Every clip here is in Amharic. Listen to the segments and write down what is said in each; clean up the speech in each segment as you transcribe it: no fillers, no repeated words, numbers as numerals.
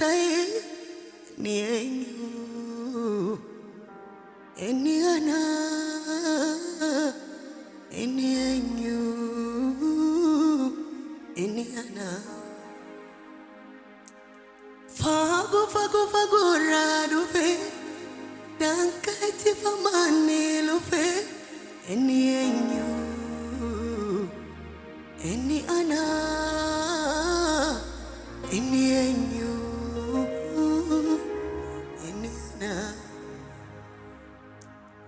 tay ni enyu eniana eni enyu eniana fago radu fe dankati famani lo fe eni enyu eniana eni enyu eniana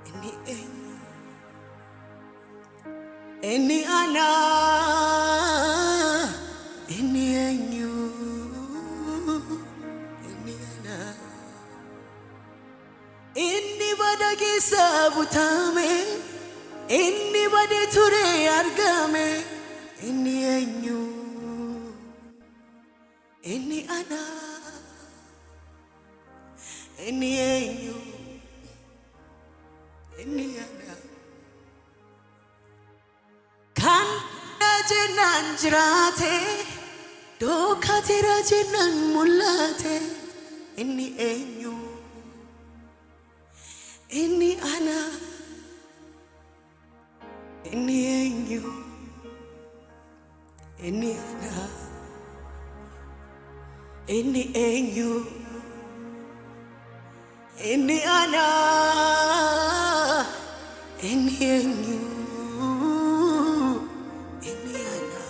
eni enyu eniana eni enyu eniana inni badagi sabutame inni bade ture argame inni enyu inni ana inni enyu inni ana kan rajinan jirate dokati rajinan mulate inni enyu inni ana inni enyu inni ana inni enyu inni ana inni enyu inni ana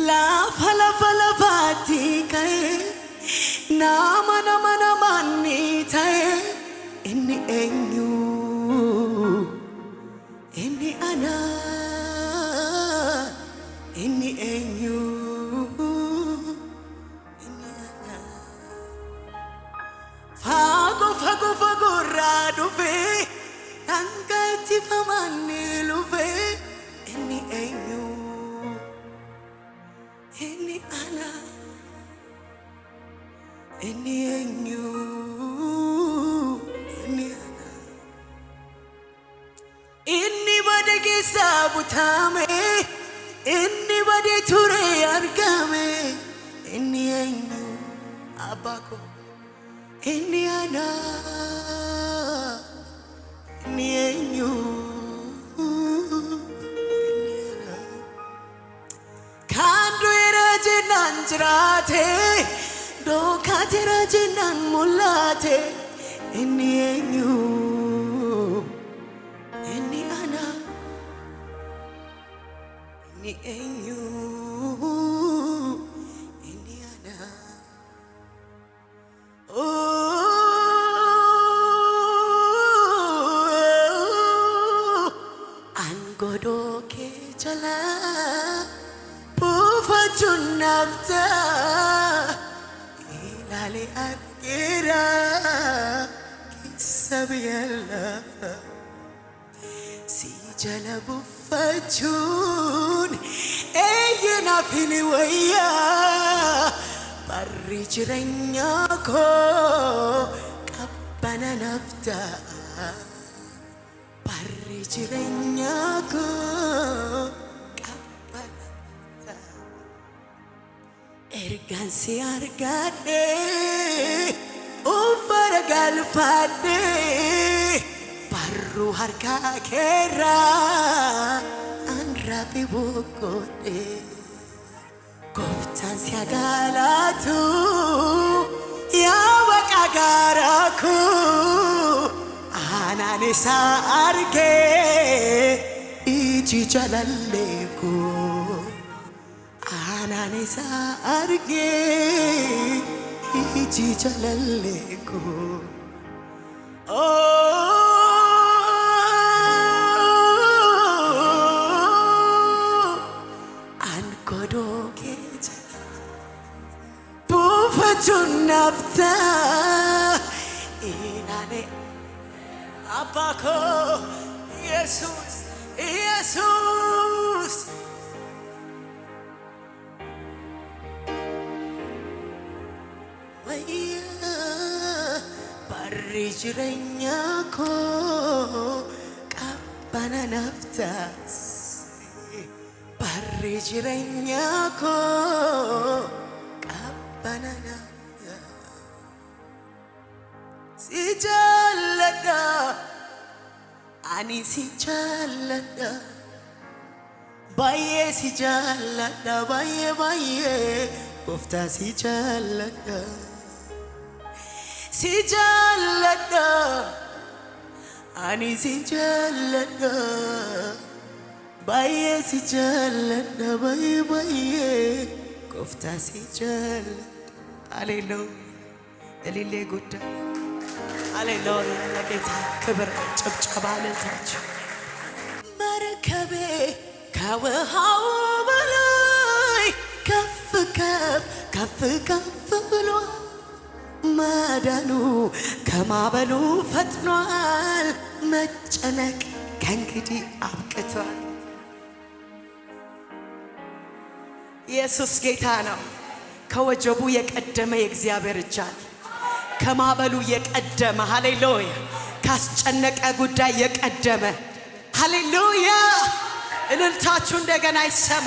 la fala bati kai nama mani tai inni enyu inni ana inni enyu inni ana fago radu fe tangati famani lu fe inni enyu inni ana inni enyu inni ana inni badagi sabutame inni bade ture argame inni enyu abako inni ana inni enyu inni ana kandu rajinan jirate dokati rajinan mulate inni enyu inni ana inni enyu inni ana angodo ke jala pufachun nafta ilale akira kisabiyalafa si jala bufachun eyena filiwaya barri jirenya ko kabbana nafta barri jirenya ko kabbana nafta ergan si argade ufara galfade barru harka kera anrabi bokode Koftan siagalatu ya wakagaraku ananisa arge iji jalalleku ananisa arge iji jalalleku Nafta inane abako Jesus waya barri jirenya ko kabbana nafta barri jirenya ko kabbana ani si jaalladha baay'ee si jaalladha baay'ee gooftaa si jaalladha ani si jaalladha baay'ee si jaalladha baay'ee gooftaa si jaalladha ሃሌሉያ እልሌ ጉዳይ ሃሌሉያ ለጌታ ክብር ጭብጨባ ለታችሁ መርከቤ ከውሃው በላይ ከፍ ብሏል ማዳኑ ከማዕበሉ ፈጥኗል መጨነቅ ከእንግዲህ አብቅቷል ኢየሱስ ጌታ ነው ከወጀቡ የቀደመ የእግዚአብሔር እጅ አለ ከማዕበሉ የቀደመ ሃሌሉያ ካስጨነቀ ጉዳይ የቀደመ ሃሌሉያ እልልታችሁ እንደገና ይሰማ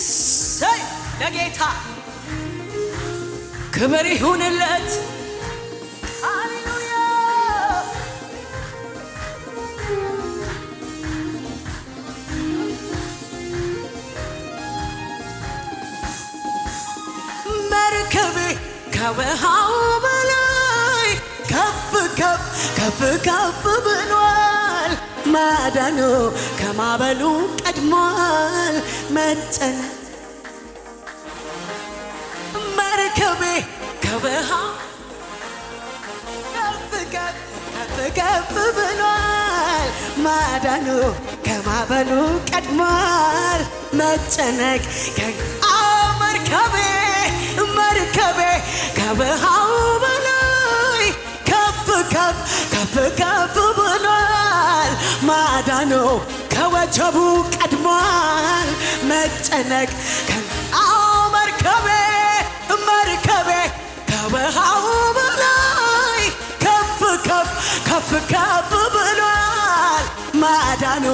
እሰይ ለጌታ ክብር ይሁንለት መርከቤ ከውሃው በላይ ከፍ ብሏል ማዳኑ ከማዕበሉ ቀድሟል መጨነቅ መርከቤ ከውሃው ከፍ ብሏል ማዳኑ ከማዕበሉ ቀድሟል መጨነቅ መርከቤ ከውሃው በላይ ከፍ ብሏል ማዳኑ ከወጀቡ ቀድሟል መጨነቅ መርከቤ ከውሃው በላይ ከፍ ብሏል ማዳኑ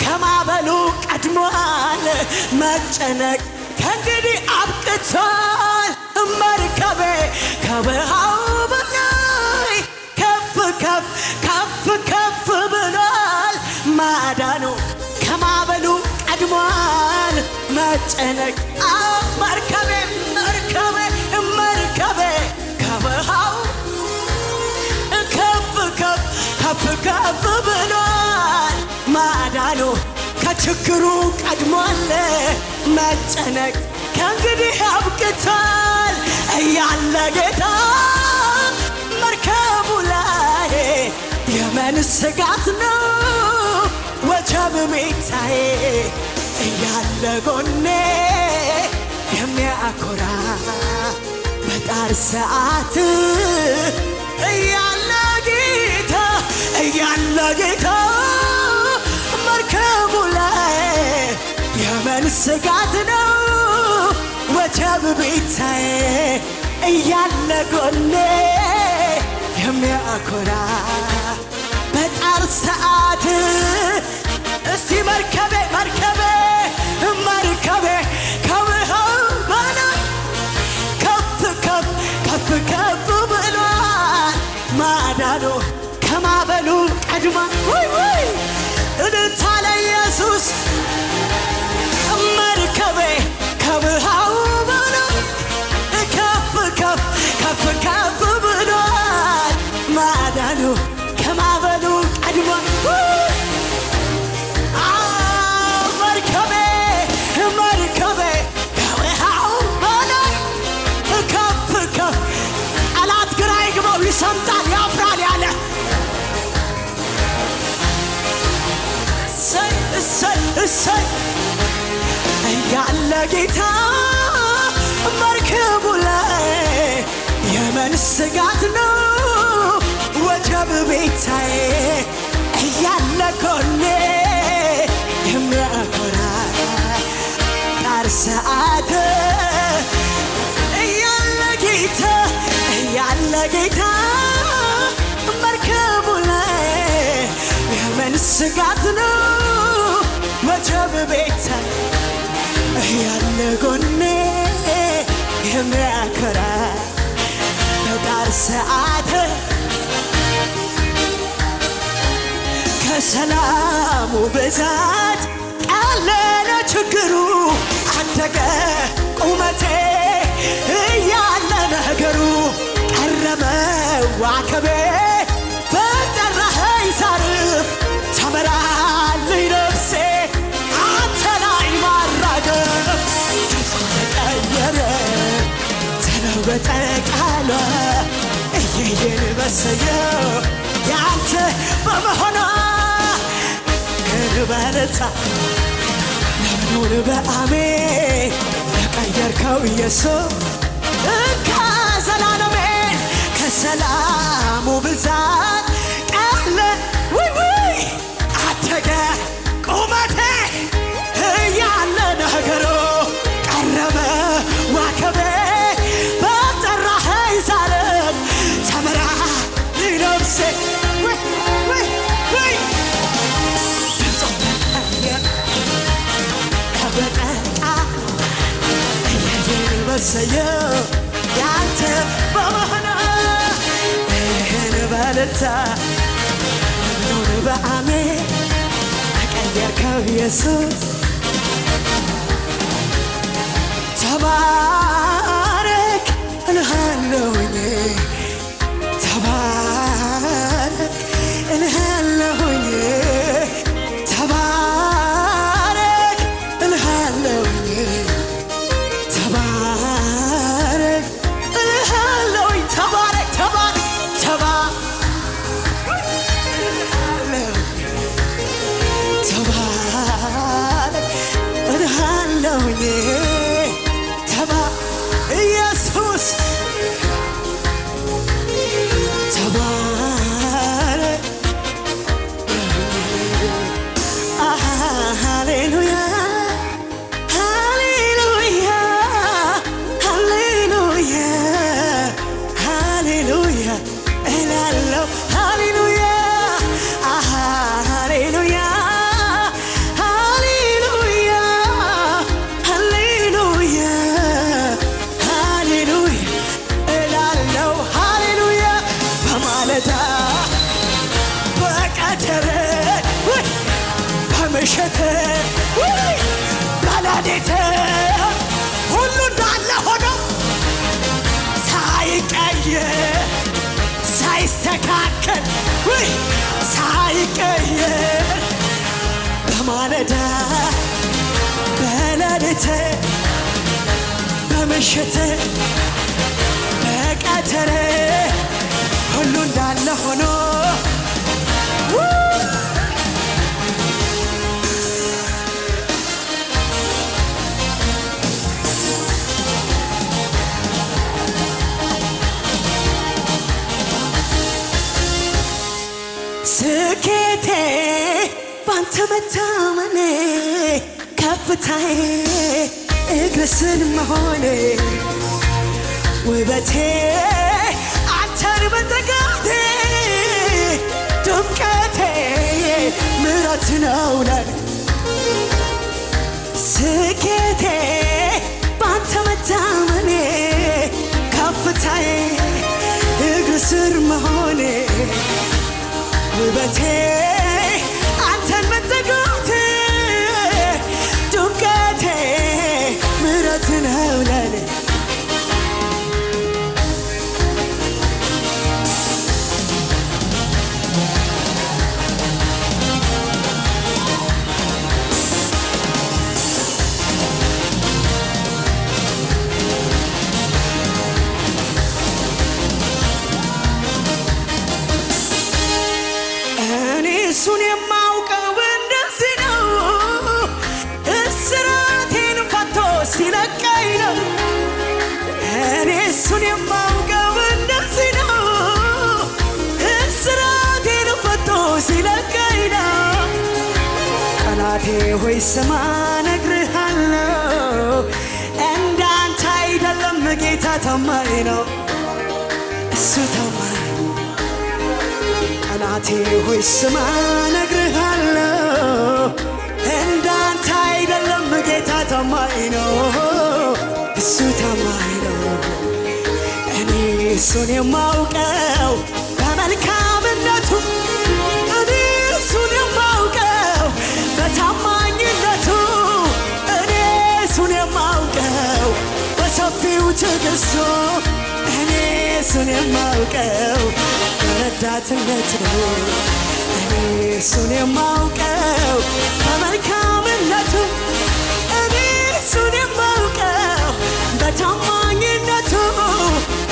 ከማዕበሉ ቀድሟል መጨነቅ ከእንግዲህ አብቅቷል መርከቤ ከውሃው በላይ ከፍ ብሏል ማዳኑ ከማዕበሉ ቀድሟል መጨነቅ መርከቤ ከውሃው ከፍ ብሏል ማዳኑ ከችግሩ ቀድሟል መጨነቅ ከእንግዲህ አብቅቷል እያለ ጌታ መርከቡ ላይ የምን ስጋት ነው ወጀብ ሜታዬ እያለ ጎኔ የሚያኮራ በጣር ሰዓት እያለ ጌታ መርከቡ ላይ የምን ስጋት ነው ወጀብ ቤታዬ እያለ ጎኔ የሚያኮራ በጣር ሰዓት እስቲ መርከቤ ከውሃው በላይ ከፍ ብሏል ማዳኑ ከማዕበሉ ቀድሟል እልልታ ለኢየሱስ መርከቤ ከውሃው በላይ ከፍ ብሏል ማዳኑ ከማዕበሉ ቀድሟል መርከቤ ከውሃው በላይ ከፍ ጠላት ግራ ይግባው ይሰምጣል ያፍራል ያለ እሰይ እያለ ጌታ መርከቡ ላይ የምን ስጋት ነው ወጀብ ቤታዬ እያለ ጎኔ የሚያኮራ ጣር ሰዓት እያለ ጌታ መርከቡ ላይ የምን ስጋት ነው ወጀብ ቤታዬ ያለ ጎኔ የሚያኮራ በጣር ሰዓት ከሰላሙ ብዛት ቀለለ ችግሩ አደገ ቁመቴ እያለ ነገሩ ቀረበ ዋከቤ በጠራኸኝ ሳርፍ ተመራልኝ ነፍሴ አንተ ላይ ማራገፍ ተቀየረ ተለወጠ ቃሏ እየየን በሰየው ያንተ በመሆኗ በረታ ለምኑን በአሜን የቀየርከው ኢየሱስ እንካ ዘላለሜን ከሰላሙ ብዛት ቀለ ውይ አደገ ቁመቴ እያለ ነገሩ ቀረበ ዋከቤ በጠራኸኝ ሳርፍ ተመራልኝ ነፍሴ በሰየው ያንተ በመሆኗ ይህን በልታ ምኑን በአሜን የቀየርከው ኢየሱስ ተባረክ እልሃለሁኝ ተባረክ እልሃለሁኝ ተባረክ እልሃለሁኝ ተባረክ እልሃለሁኝ ተባረክ ተባረክ እልሃለሁኝ ኢየሱስ ተባረክ ሃሌሉያ በምሽት በሌሊት ሁሉ እንዳለ ሆኖ ሳይቀየር ሳይስተካከል ሳይቀየር በማለዳ በሌሊት በምሽት በቀትር ሁሉ እንዳለ ሆኖ ስኬቴ ባንተ መታመኔ ከፍታዬ እግር ስር መሆኔ ውበቴ አንተን መጠጋቴ ድምቀቴ ምሕረት ነው ለኔ ስኬቴ ባንተ መታመኔ ከፍታዬ እግር ስር መሆኔ ውበቴ አንተን መጠጋቴ ድምቀቴ ምሕረት ነው ለኔ እሱን የማውቀው እንደዚህ ነው እስራቴን ፈቶ ሲለቀኝ ነው እኔ እሱን የማውቀው እንደዚህ ነው እስራቴን ፈቶ ሲለቀኝ ነው ጠላቴ ሆይ ስማ እነግርሃለሁ እንዳንተ አይደለም ጌታ ታማኝ ነው እሱ ታማኝ ጠላቴ ሆይ ስማ እነግርሃለሁ እንዳንተ አይደለም ጌታ ታማኝ ነው እሱ ታማኝ ነው እኔ እሱን የማውቀው በመልካምነቱ እኔ እሱን የማውቀው በታማኝነቱ እኔ እሱን የማውቀው በሰፊው ትዕግስቱ እኔ እሱን የማውቀው በረዳትነቱ እኔ እሱን የማውቀው በመልካምነቱ እኔ እሱን የማውቀው በታማኝነቱ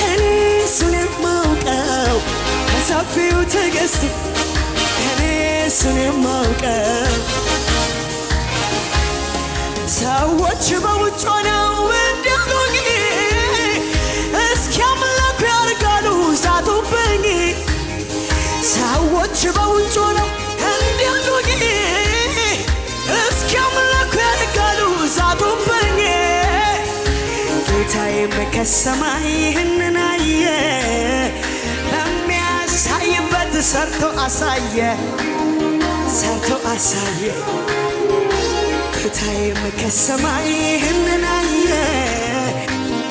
እኔ እሱን የማውቀው በሰፊው ትዕግስቱ እኔ እሱን የማውቀው ሰዎች በውጭ ሆነው እንዲያሉኝ እስኪ አምላኩ ያርጋሉ ዛቱብኝ ሰዎች በውጭ ሆነው እንዲያሉኝ እስኪ አምላኩ ያርጋሉ ዛቱብኝ ጌታዬም ከሰማይ ይህንን አየ በሚያሳይበት ሰርቶ አሳየ ጌታዬም ከሰማይ ይህንን አየ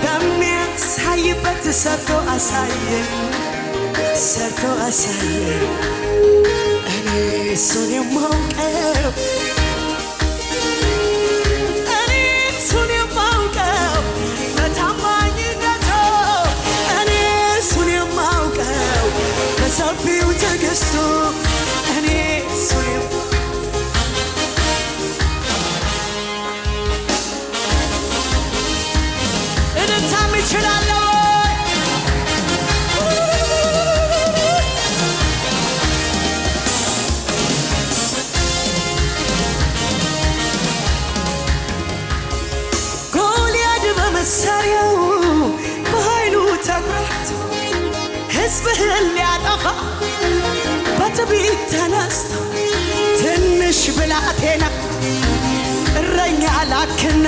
በሚያሳይበት ሰርቶ አሳየ እኔ እሱን የማውቀው በታማኝነቱ እኔ እሱን የማውቀው በሰፊው ትዕግስቱ እኔ እሱን እንታም ይችላለሁ ጎልያድ በመሳሪያው በኃይሉ ተኩራርቶ ሕዝብህን ሊያጠፋ በትዕቢት ተነስቶ ትንሽ ብላቴና እረኛ ላክና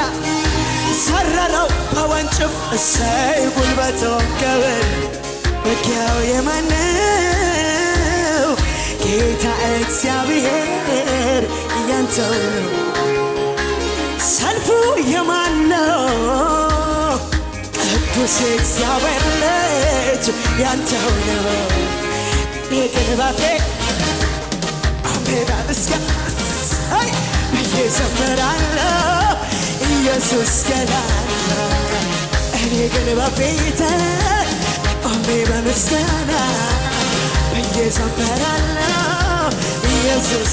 ሰረረው በወንጭፍ እሰይ ጉልበት ወገበን ውጊያው የማን ነው ጌታ እግዚአብሔር ያንተው ነው ሰልፉ የማን ነው ቅዱስ እግዚአብሔር ልጅ ያንተው ነው የቅርባቴ አሜዳ ምስጋና ብዬ ዘምራለሁ ኢየሱስ ገናና እኔ ግን በፊትህ ቆሜ በምስጋና ብዬ ዘምራለሁ ኢየሱስ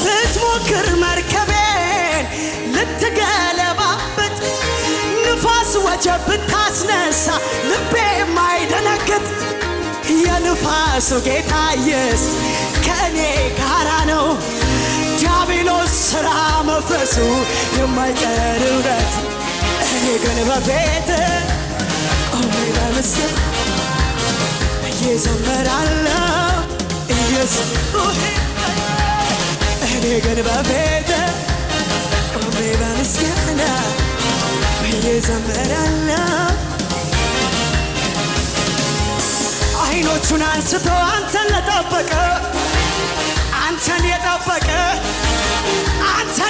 ልትሞክር መርከቤን ልትገለባብጥ ንፋስ ወጀብ ብታስነሳ ልቤ የማይደነግጥ የንፋሱ ጌታ ኢየሱስ ከእኔ ጋራ ነው ዲያብሎስ ሥራ መፍረሱ የማይቀር እውነት እኔ ግን በፊትህ ቆሜ በምስጋና እዘምራለሁ ኢየሱስ እኔ ግን በፊትህ ቆሜ በምስጋና እዘምራለሁ አይኖቹን አንስቶ አንተን ለጠበቀ አንተን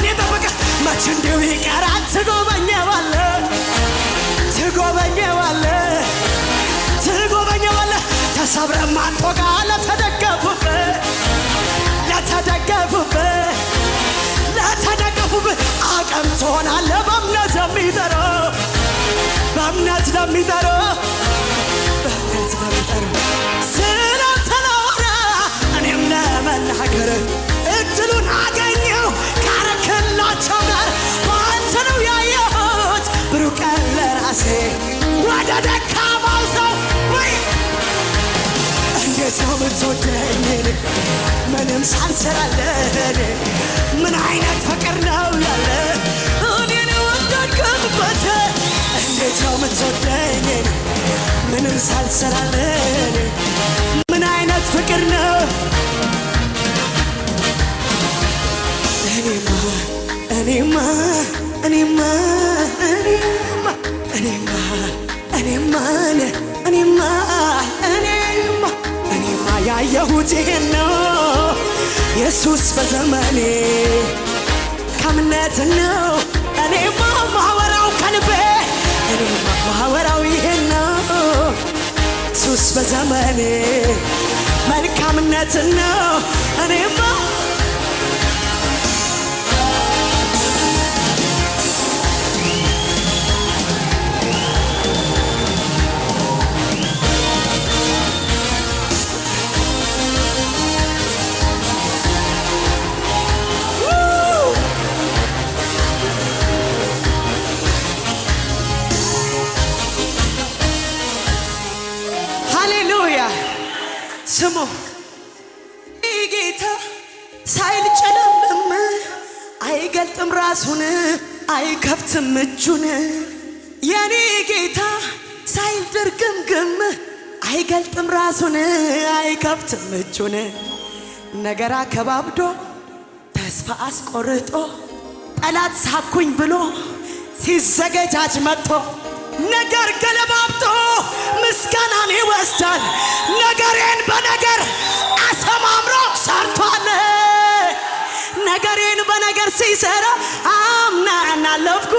የጠበቀ መች እንዲሁ ይቀራል ትጎበኘዋለህ ተሰብረህ ማትወጋ ለተደገፉብህ አቅም ትሆናለህ በእምነት ለሚጠራው ስላንተ ላወራ እኔም ለመናገር እድሉን አገኘው ካረክላቸው ጋር በአንተ ነው ያየሁት ብሩህ ቀን ለራሴ ወደ ደካማው ሰው እንዴት ነው የምትወደኝ ምንም ሳልሰራልህ ምን አይነት ፍቅር ነው ያለ እኔን ወደድክበት እንዴት ነው የምትወደኝ ምንም ሳልሰራልህ ምን አይነት ፍቅር ነው እኔማ እኔማ ያየሁት ይሄን ነው ኢየሱስ በዘመኔ ከእምነት ነው እኔማ ማወራው ከልቤ እኔማ ማወራው ይሄን ነው ኢየሱስ በዘመኔ መልካምነት ነው እኔማ ስሙ ጌታ ሳይል ጨለምም አይገልጥም ራሱን አይከፍትም እጁን የኔ ጌታ ሳይል ድርግምግም አይገልጥም ራሱን አይከፍትም እጁን ነገር አከባብዶ ተስፋ አስቆርጦ ጠላት ሳኩኝ ብሎ ሲዘገጃጅ መጥቶ ነገር ገለባብጦ ምስጋናን ይወስዳል ነገሬን በነገር አሰማምሮ ሰርቷል ነገሬን በነገር ሲሰራ አምናን አለፍኩ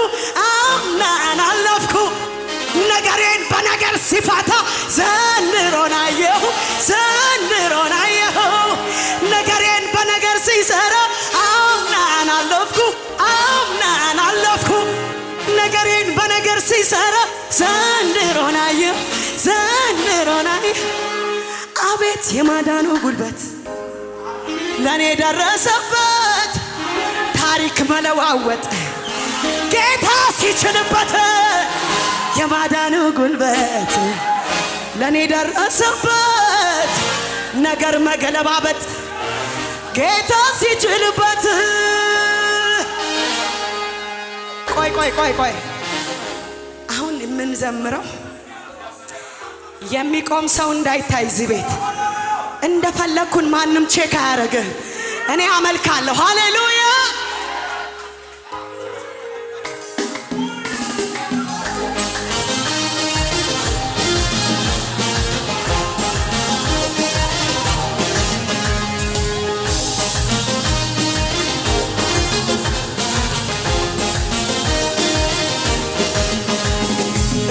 ነገሬን በነገር ሲፈታ ዘንድሮን አየሁ ነገሬን በነገር ሲሰራ አምናን አለፍኩ ነገሬን በነገር ሲሰራ ዘንድሮን አየሁ አቤት የማዳኑ ጉልበት ለኔ ደረሰበት ታሪክ መለዋወጥ ጌታ ሲችልበት የማዳኑ ጉልበት ለኔ ደረሰበት ነገር መገለባበጥ ጌታ ሲችልበት ቆይ አሁን የምንዘምረው የሚቆም ሰው እንዳይታይ እዚህ ቤት እንደፈለኩን ማንም ቼክ አያረግም እኔ አመልካለሁ ሃሌሉያ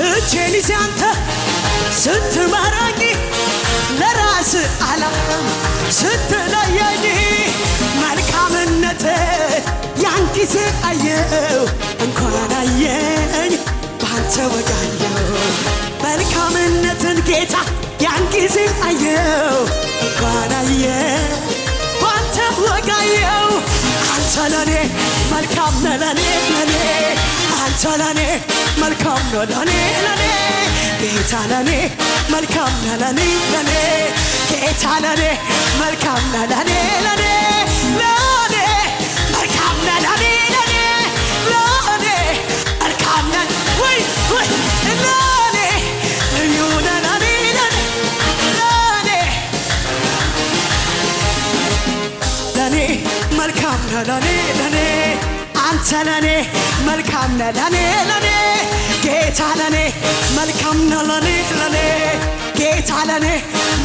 እጄን ይዘህ አንተ ስትመራኝ ለራስ ዓላማ ስትለየኝ መልካምነት ያን ጊዜ አየው እንኳን አየኝ ባንተ ወጋየው መልካምነትን ጌታ ያን ጊዜ አየው እንኳን አየኝ ባንተ ወጋየው አንተ ለኔ መልካም ነህ ለኔ አንተ ለኔ መልካም ነህ ለኔ ጌታ ለኔ መልካም ነህ ለኔ ጌታ ለኔ መልካም ነህ ለኔ መልካም ነህ ለኔ መልካም ነህ ወይ ለኔ ልዩ ነህ ለኔ መልካም ነህ ለኔ አንተ ለኔ መልካም ነህ ለኔ ጌታ ለኔ መልካም ነህ ለኔ ጌታ ለኔ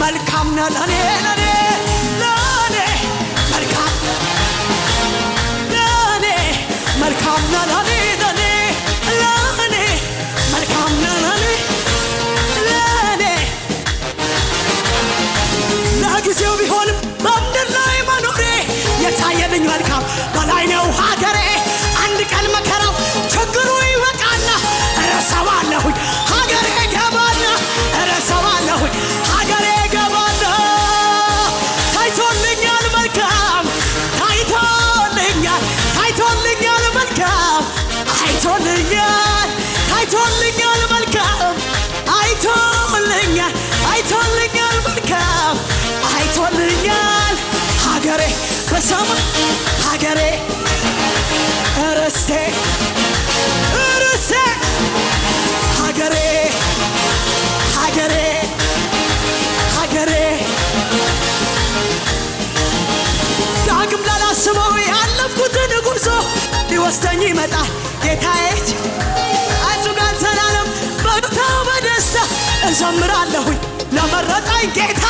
መልካም ነህ ለኔ መልካም ለኔ መልካም ነህ ለኔ መልካም ነህ ለኔ ለጊዜው ቢሆንም በምድር ላይ መኖሬ የታየልኝ መልካም በላይ ነው ሀገሬ አንድ ቀን መከራው ችግሩ ይበቃና እረሳዋለሁኝ ሀገሬ ገባና እረሳዋለሁኝ ሀገሬ ገባና ታይቶልኛል መልካም ታይቶልኛል መልካም ታይቶልኛል መልካም አይቶልኛል መልካም አይቶልኛል ሀገሬ በሰማይ ሀገሬ ርስቴ ሀገሬ ዳግም ላላስበው ያለፍኩትን ጉዞ ሊወስደኝ ይመጣል ጌታዬ እሱ ጋር ዘላለም በደስታ እዘምራለሁ ያስደሰተኝ ጌታ